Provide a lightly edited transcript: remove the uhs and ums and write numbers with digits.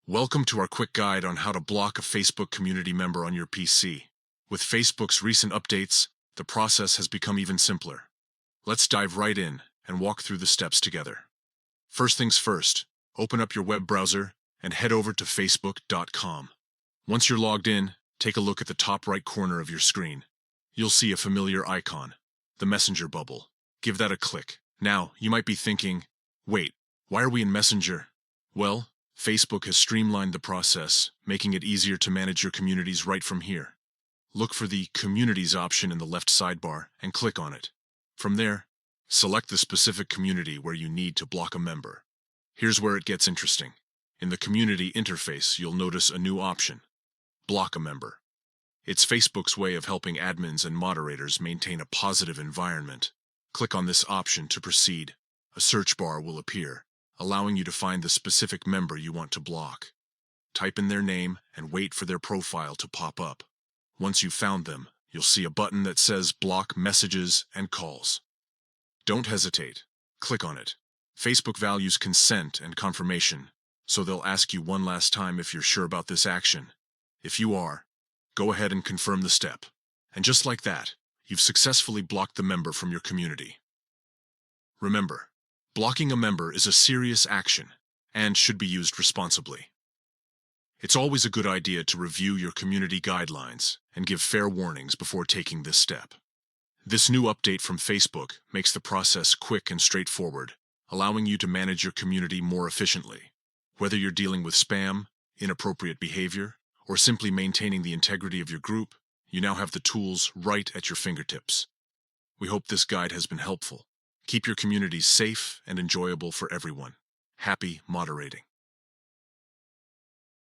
Welcome to our quick guide on how to block a Facebook community member on your PC. With Facebook's recent updates, the process has become even simpler. Let's dive right in and walk through the steps together. First things first, open up your web browser and head over to facebook.com. Once you're logged in, take a look at the top right corner of your screen. You'll see a familiar icon, the Messenger bubble. Give that a click. Now, you might be thinking, wait, why are we in Messenger? Well, Facebook has streamlined the process, making it easier to manage your communities right from here. Look for the Communities option in the left sidebar and click on it. From there, select the specific community where you need to block a member. Here's where it gets interesting. In the community interface, you'll notice a new option, Block a Member. It's Facebook's way of helping admins and moderators maintain a positive environment. Click on this option to proceed. A search bar will appear, allowing you to find the specific member you want to block. Type in their name and wait for their profile to pop up. Once you've found them, you'll see a button that says Block Messages and Calls. Don't hesitate. Click on it. Facebook values consent and confirmation, so they'll ask you one last time if you're sure about this action. If you are, go ahead and confirm the step. And just like that, you've successfully blocked the member from your community. Remember, blocking a member is a serious action and should be used responsibly. It's always a good idea to review your community guidelines and give fair warnings before taking this step. This new update from Facebook makes the process quick and straightforward, allowing you to manage your community more efficiently. Whether you're dealing with spam, inappropriate behavior, or simply maintaining the integrity of your group, you now have the tools right at your fingertips. We hope this guide has been helpful. Keep your communities safe and enjoyable for everyone. Happy moderating.